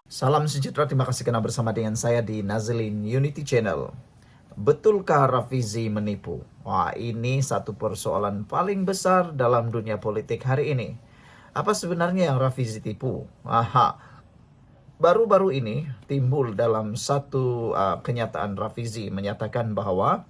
Salam sejahtera, terima kasih karena bersama dengan saya di Nazlin Unity Channel. Betulkah Rafizi menipu? Wah, ini satu persoalan paling besar dalam dunia politik hari ini. Apa sebenarnya yang Rafizi tipu? Baru-baru ini timbul dalam satu kenyataan Rafizi menyatakan bahwa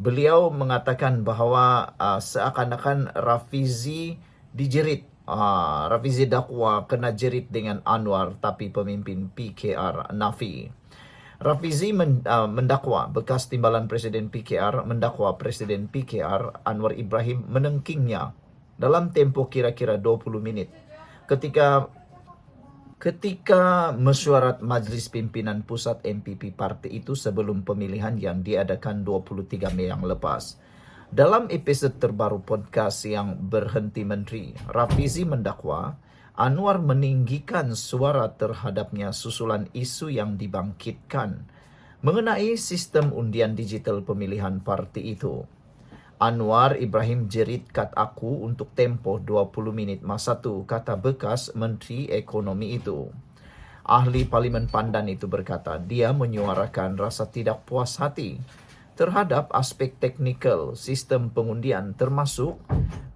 beliau mengatakan bahwa seakan-akan Rafizi dijerit. Rafizi dakwa kena jerit dengan Anwar tapi pemimpin PKR nafi. Rafizi mendakwa bekas timbalan Presiden PKR mendakwa Presiden PKR Anwar Ibrahim menengkingnya dalam tempo kira-kira 20 menit ketika mesyuarat Majlis Pimpinan Pusat MPP parti itu sebelum pemilihan yang diadakan 23 Mei yang lepas. Dalam episod terbaru podcast yang Berhenti Menteri, Rafizi mendakwa Anwar meninggikan suara terhadapnya susulan isu yang dibangkitkan mengenai sistem undian digital pemilihan parti itu. Anwar Ibrahim jerit kat aku untuk tempoh 20 menit masa tu, kata bekas Menteri Ekonomi itu. Ahli Parlimen Pandan itu berkata dia menyuarakan rasa tidak puas hati terhadap aspek teknikal sistem pengundian termasuk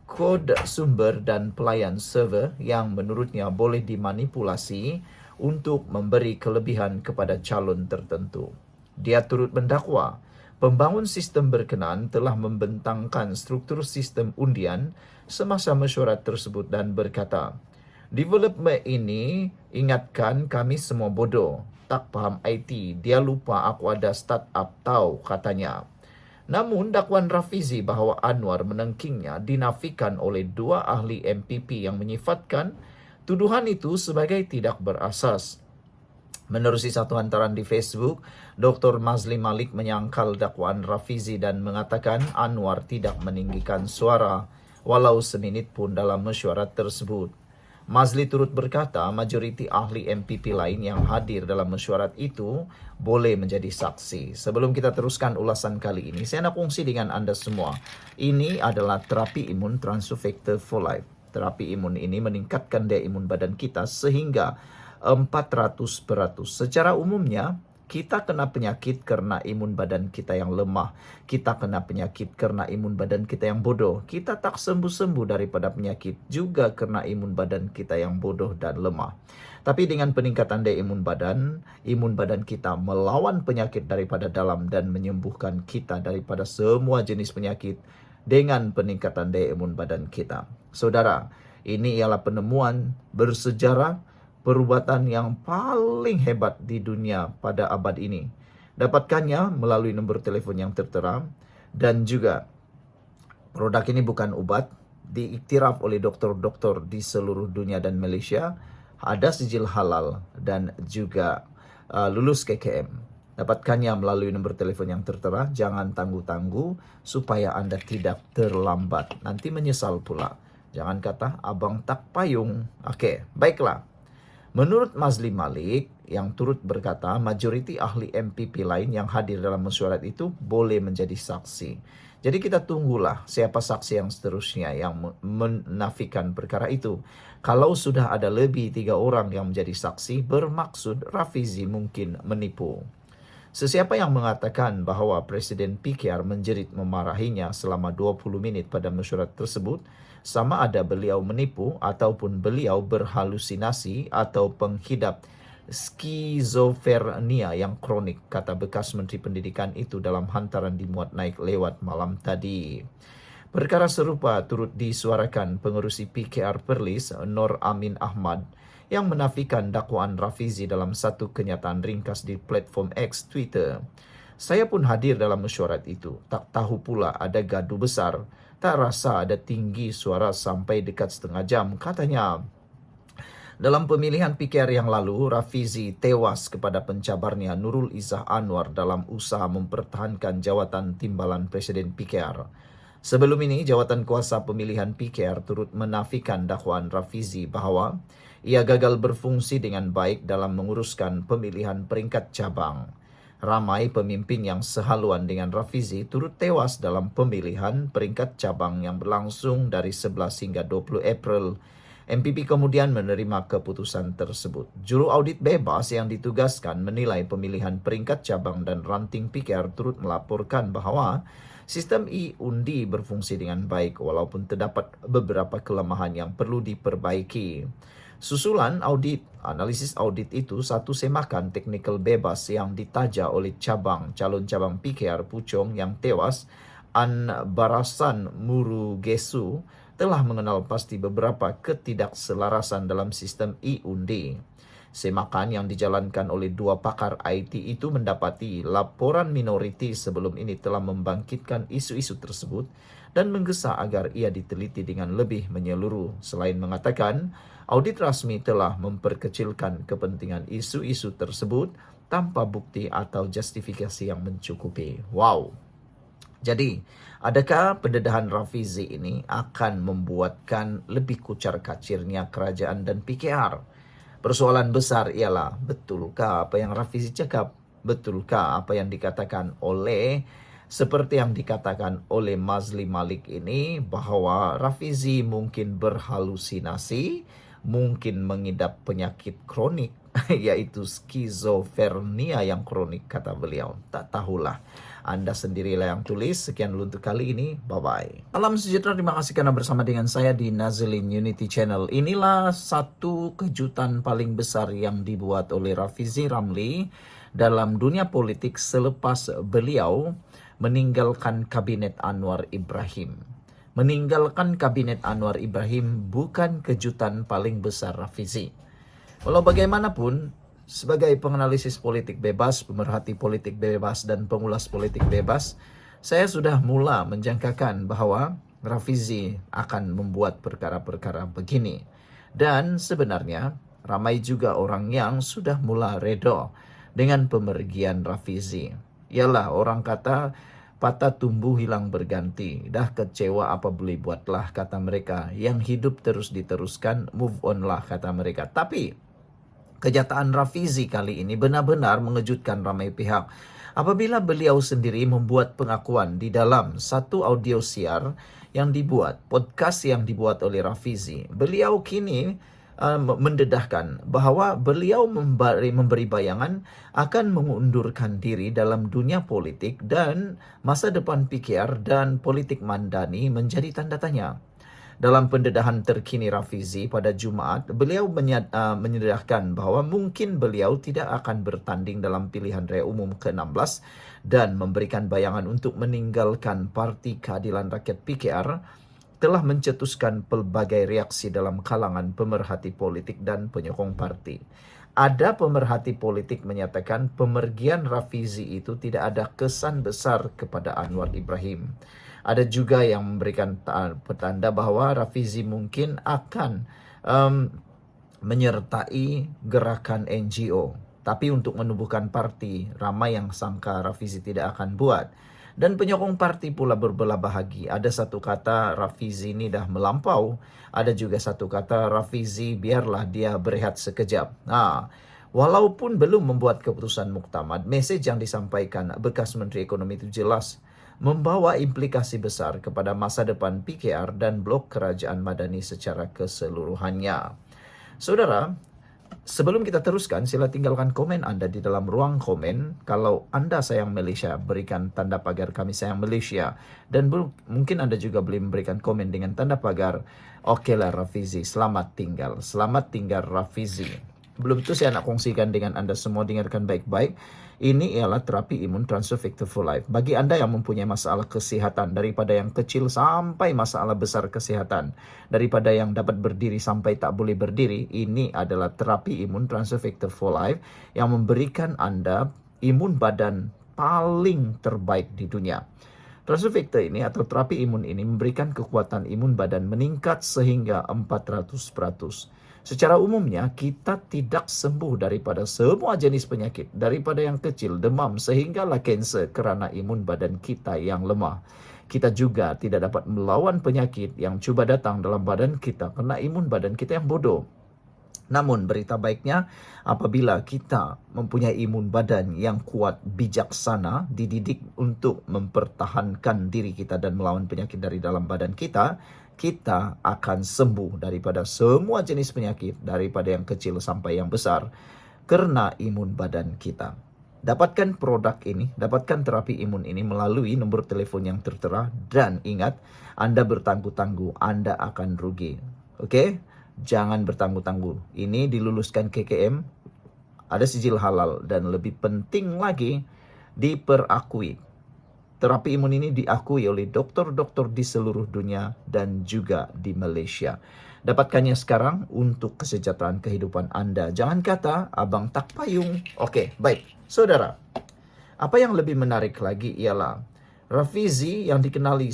kod sumber dan pelayan server yang menurutnya boleh dimanipulasi untuk memberi kelebihan kepada calon tertentu. Dia turut mendakwa pembangun sistem berkenaan telah membentangkan struktur sistem undian semasa mesyuarat tersebut dan berkata, developer ini ingatkan kami semua bodoh, tak faham IT, dia lupa aku ada startup tahu, katanya. Namun dakwaan Rafizi bahawa Anwar menengkingnya dinafikan oleh dua ahli MPP yang menyifatkan tuduhan itu sebagai tidak berasas. Menerusi satu hantaran di Facebook, Dr. Mazli Malik menyangkal dakwaan Rafizi dan mengatakan Anwar tidak meninggikan suara walau seminit pun dalam mesyuarat tersebut. Mazli turut berkata majoriti ahli MPP lain yang hadir dalam mesyuarat itu boleh menjadi saksi. Sebelum kita teruskan ulasan kali ini, saya nak kongsi dengan anda semua. Ini adalah terapi imun Transufactor for Life. Terapi imun ini meningkatkan daya imun badan kita sehingga 400%. Secara umumnya, kita kena penyakit karena imun badan kita yang lemah. Kita kena penyakit karena imun badan kita yang bodoh. Kita tak sembuh-sembuh daripada penyakit juga karena imun badan kita yang bodoh dan lemah. Tapi dengan peningkatan daya imun badan kita melawan penyakit daripada dalam dan menyembuhkan kita daripada semua jenis penyakit dengan peningkatan daya imun badan kita. Saudara, ini ialah penemuan bersejarah, perubatan yang paling hebat di dunia pada abad ini. Dapatkannya melalui nombor telefon yang tertera dan juga produk ini bukan obat, diiktiraf oleh doktor-doktor di seluruh dunia dan Malaysia, ada sijil halal dan juga lulus KKM. Dapatkannya melalui nombor telefon yang tertera, jangan tangguh-tangguh supaya anda tidak terlambat. Nanti menyesal pula. Jangan kata abang tak payung. Okey, baiklah. Menurut Mazli Malik yang turut berkata majoriti ahli MPP lain yang hadir dalam mesyuarat itu boleh menjadi saksi. Jadi kita tunggulah siapa saksi yang seterusnya yang menafikan perkara itu. Kalau sudah ada lebih 3 orang yang menjadi saksi, bermaksud Rafizi mungkin menipu. Sesiapa yang mengatakan bahawa Presiden PKR menjerit memarahinya selama 20 menit pada mesyuarat tersebut, sama ada beliau menipu ataupun beliau berhalusinasi atau penghidap skizofrenia yang kronik, kata bekas Menteri Pendidikan itu dalam hantaran dimuat naik lewat malam tadi. Perkara serupa turut disuarakan pengerusi PKR Perlis, Nur Amin Ahmad, yang menafikan dakwaan Rafizi dalam satu kenyataan ringkas di platform X Twitter. Saya pun hadir dalam mesyuarat itu. Tak tahu pula ada gaduh besar. Tak rasa ada tinggi suara sampai dekat setengah jam, katanya. Dalam pemilihan PKR yang lalu, Rafizi tewas kepada pencabarnya Nurul Izzah Anwar dalam usaha mempertahankan jawatan timbalan Presiden PKR. Sebelum ini, jawatan kuasa pemilihan PKR turut menafikan dakwaan Rafizi bahawa ia gagal berfungsi dengan baik dalam menguruskan pemilihan peringkat cabang. Ramai pemimpin yang sehaluan dengan Rafizi turut tewas dalam pemilihan peringkat cabang yang berlangsung dari 11 hingga 20 April MPP kemudian menerima keputusan tersebut. Juru audit bebas yang ditugaskan menilai pemilihan peringkat cabang dan ranting PKR turut melaporkan bahwa sistem e-undi berfungsi dengan baik walaupun terdapat beberapa kelemahan yang perlu diperbaiki. Susulan audit, analisis audit itu satu semakan teknikal bebas yang ditaja oleh calon cabang PKR Puchong yang tewas, An Barasan Murugesu, telah mengenal pasti beberapa ketidakselarasan dalam sistem e-undi. Semakan yang dijalankan oleh dua pakar IT itu mendapati laporan minoriti sebelum ini telah membangkitkan isu-isu tersebut dan menggesa agar ia diteliti dengan lebih menyeluruh. Selain mengatakan, audit rasmi telah memperkecilkan kepentingan isu-isu tersebut tanpa bukti atau justifikasi yang mencukupi. Wow! Jadi, adakah pendedahan Rafizi ini akan membuatkan lebih kucar-kacirnya kerajaan dan PKR? Persoalan besar ialah, betulkah apa yang Rafizi cakap? Betulkah apa yang dikatakan seperti yang dikatakan oleh Mazli Malik ini, bahwa Rafizi mungkin berhalusinasi, mungkin mengidap penyakit kronik, yaitu skizofrenia yang kronik, kata beliau. Tak tahulah. Anda sendirilah yang tulis. Sekian dulu untuk kali ini. Bye-bye. Salam sejahtera. Terima kasih karena bersama dengan saya di Nazlin Unity Channel. Inilah satu kejutan paling besar yang dibuat oleh Rafizi Ramli dalam dunia politik selepas beliau meninggalkan kabinet Anwar Ibrahim. Meninggalkan kabinet Anwar Ibrahim bukan kejutan paling besar Rafizi. Walau bagaimanapun, sebagai penganalisis politik bebas, pemerhati politik bebas, dan pengulas politik bebas, saya sudah mula menjangkakan bahwa Rafizi akan membuat perkara-perkara begini. Dan sebenarnya ramai juga orang yang sudah mula redo dengan pemergian Rafizi. Ialah orang kata, patah tumbuh hilang berganti. Dah kecewa apa boleh buatlah, kata mereka. Yang hidup terus diteruskan, move on lah, kata mereka. Tapi kenyataan Rafizi kali ini benar-benar mengejutkan ramai pihak apabila beliau sendiri membuat pengakuan di dalam satu audio siar yang dibuat, podcast yang dibuat oleh Rafizi. Beliau kini mendedahkan bahwa beliau memberi bayangan akan mengundurkan diri dalam dunia politik dan masa depan PKR dan politik Mandani menjadi tanda tanya. Dalam pendedahan terkini Rafizi pada Jumaat, beliau menyedahkan bahwa mungkin beliau tidak akan bertanding dalam pilihan raya umum ke-16 dan memberikan bayangan untuk meninggalkan Parti Keadilan Rakyat PKR telah mencetuskan pelbagai reaksi dalam kalangan pemerhati politik dan penyokong parti. Ada pemerhati politik menyatakan pemergian Rafizi itu tidak ada kesan besar kepada Anwar Ibrahim. Ada juga yang memberikan petanda bahwa Rafizi mungkin akan menyertai gerakan NGO. Tapi untuk menumbuhkan parti, ramai yang sangka Rafizi tidak akan buat. Dan penyokong parti pula berbelah bahagi. Ada satu kata Rafizi ini dah melampau. Ada juga satu kata Rafizi biarlah dia berehat sekejap. Walaupun belum membuat keputusan muktamad, mesej yang disampaikan bekas Menteri Ekonomi itu jelas, membawa implikasi besar kepada masa depan PKR dan blok kerajaan Madani secara keseluruhannya. Saudara, sebelum kita teruskan, sila tinggalkan komen Anda di dalam ruang komen. Kalau Anda sayang Malaysia, berikan tanda pagar kami sayang Malaysia. Dan mungkin Anda juga boleh memberikan komen dengan tanda pagar, okelah Rafizi, selamat tinggal. Selamat tinggal Rafizi. Belum itu saya nak kongsikan dengan Anda semua, dengarkan baik-baik. Ini ialah terapi imun transfer factor for life. Bagi Anda yang mempunyai masalah kesihatan, daripada yang kecil sampai masalah besar kesihatan, daripada yang dapat berdiri sampai tak boleh berdiri, ini adalah terapi imun transfer factor for life yang memberikan Anda imun badan paling terbaik di dunia. Transfer factor ini atau terapi imun ini memberikan kekuatan imun badan meningkat sehingga 400%. Secara umumnya, kita tidak sembuh daripada semua jenis penyakit. Daripada yang kecil, demam, sehinggalah kanser kerana imun badan kita yang lemah. Kita juga tidak dapat melawan penyakit yang cuba datang dalam badan kita kerana imun badan kita yang bodoh. Namun berita baiknya, apabila kita mempunyai imun badan yang kuat, bijaksana, dididik untuk mempertahankan diri kita dan melawan penyakit dari dalam badan kita, kita akan sembuh daripada semua jenis penyakit, daripada yang kecil sampai yang besar, karena imun badan kita. Dapatkan produk ini, dapatkan terapi imun ini melalui nomor telepon yang tertera, dan ingat, Anda bertangguh-tangguh, Anda akan rugi. Oke? Jangan bertangguh-tangguh. Ini diluluskan KKM, ada sijil halal, dan lebih penting lagi, diperakui. Terapi imun ini diakui oleh dokter-dokter di seluruh dunia dan juga di Malaysia. Dapatkannya sekarang untuk kesejahteraan kehidupan Anda. Jangan kata, abang tak payung. Oke, baik. Saudara, apa yang lebih menarik lagi ialah Rafizi yang dikenali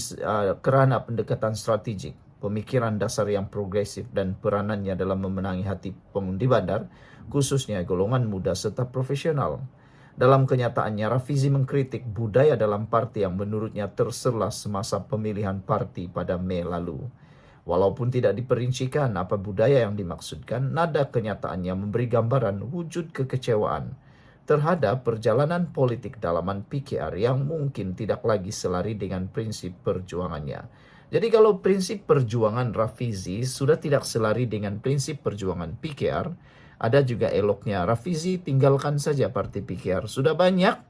kerana pendekatan strategik, pemikiran dasar yang progresif, dan peranannya dalam memenangi hati pengundi bandar, khususnya golongan muda serta profesional. Dalam kenyataannya, Rafizi mengkritik budaya dalam parti yang menurutnya tersela semasa pemilihan parti pada Mei lalu. Walaupun tidak diperincikan apa budaya yang dimaksudkan, nada kenyataannya memberi gambaran wujud kekecewaan terhadap perjalanan politik dalaman PKR yang mungkin tidak lagi selari dengan prinsip perjuangannya. Jadi kalau prinsip perjuangan Rafizi sudah tidak selari dengan prinsip perjuangan PKR, ada juga eloknya Rafizi tinggalkan saja parti PKR. Sudah banyak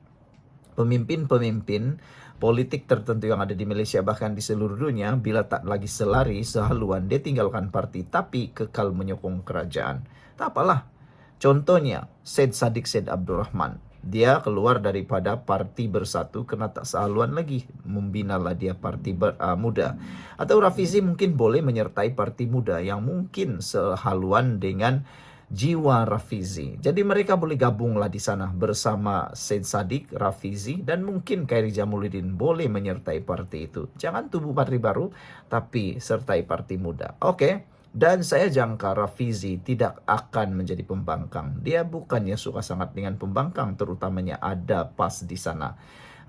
pemimpin-pemimpin politik tertentu yang ada di Malaysia bahkan di seluruh dunia, bila tak lagi selari sehaluan dia tinggalkan parti tapi kekal menyokong kerajaan. Tak apalah. Contohnya Syed Saddiq Syed Abdul Rahman. Dia keluar daripada parti Bersatu kerana tak sehaluan lagi, membinalah dia parti muda. Atau Rafizi mungkin boleh menyertai parti muda yang mungkin sehaluan dengan jiwa Rafizi. Jadi mereka boleh gabunglah di sana bersama Syed Saddiq, Rafizi, dan mungkin Khairi Jamaluddin boleh menyertai parti itu. Jangan tubuh parti baru, tapi sertai parti muda. Oke. Dan saya jangka Rafizi tidak akan menjadi pembangkang. Dia bukannya suka sangat dengan pembangkang, terutamanya ada PAS di sana.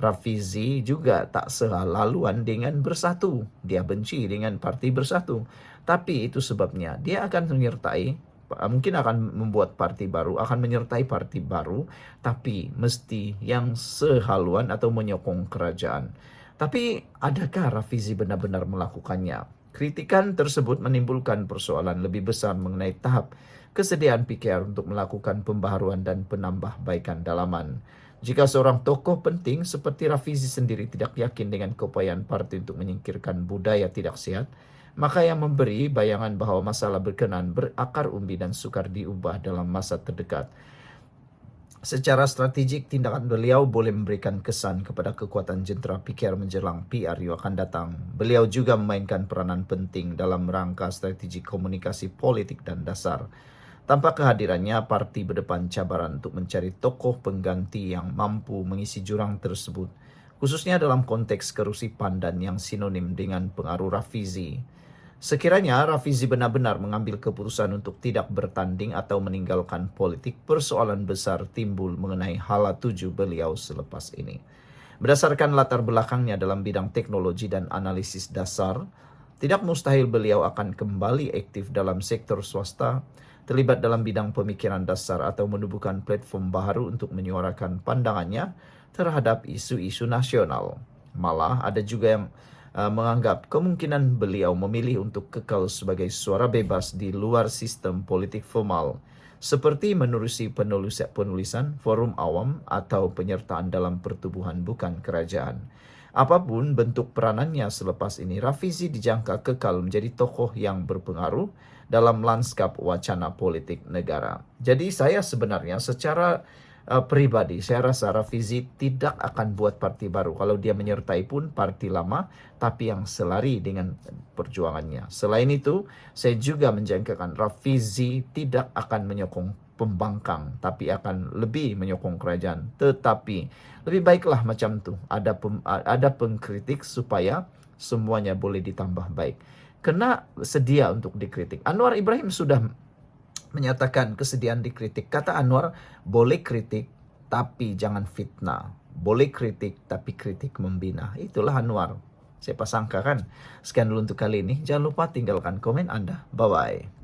Rafizi juga tak selaluan dengan Bersatu. Dia benci dengan parti Bersatu. Tapi itu sebabnya dia akan menyertai, mungkin akan membuat parti baru, akan menyertai parti baru, tapi mesti yang sehaluan atau menyokong kerajaan. Tapi adakah Rafizi benar-benar melakukannya? Kritikan tersebut menimbulkan persoalan lebih besar mengenai tahap kesediaan PKR untuk melakukan pembaharuan dan penambahbaikan dalaman. Jika seorang tokoh penting seperti Rafizi sendiri tidak yakin dengan keupayaan parti untuk menyingkirkan budaya tidak sihat, maka yang memberi bayangan bahawa masalah berkenaan berakar umbi dan sukar diubah dalam masa terdekat. Secara strategik, tindakan beliau boleh memberikan kesan kepada kekuatan jentera PKR menjelang PRU akan datang. Beliau juga memainkan peranan penting dalam rangka strategi komunikasi politik dan dasar. Tanpa kehadirannya, parti berdepan cabaran untuk mencari tokoh pengganti yang mampu mengisi jurang tersebut, khususnya dalam konteks kerusipan dan yang sinonim dengan pengaruh Rafizi. Sekiranya Rafizi benar-benar mengambil keputusan untuk tidak bertanding atau meninggalkan politik, persoalan besar timbul mengenai hala tuju beliau selepas ini. Berdasarkan latar belakangnya dalam bidang teknologi dan analisis dasar, tidak mustahil beliau akan kembali aktif dalam sektor swasta, terlibat dalam bidang pemikiran dasar atau menubuhkan platform baru untuk menyuarakan pandangannya terhadap isu-isu nasional. Malah ada juga yang menganggap kemungkinan beliau memilih untuk kekal sebagai suara bebas di luar sistem politik formal, seperti menerusi penulisan, forum awam, atau penyertaan dalam pertubuhan bukan kerajaan. Apapun bentuk peranannya selepas ini, Rafizi dijangka kekal menjadi tokoh yang berpengaruh dalam lanskap wacana politik negara. Jadi saya sebenarnya secara pribadi, saya rasa Rafizi tidak akan buat parti baru. Kalau dia menyertai pun parti lama, tapi yang selari dengan perjuangannya. Selain itu, saya juga menjangkakan Rafizi tidak akan menyokong pembangkang, tapi akan lebih menyokong kerajaan. Tetapi lebih baiklah macam tu. Ada pengkritik supaya semuanya boleh ditambah baik. Kena sedia untuk dikritik. Anwar Ibrahim sudah menyatakan kesediaan dikritik. Kata Anwar, boleh kritik tapi jangan fitnah. Boleh kritik tapi kritik membina. Itulah Anwar. Saya pasangkan. Sekian dulu untuk kali ini. Jangan lupa tinggalkan komen Anda. Bye-bye.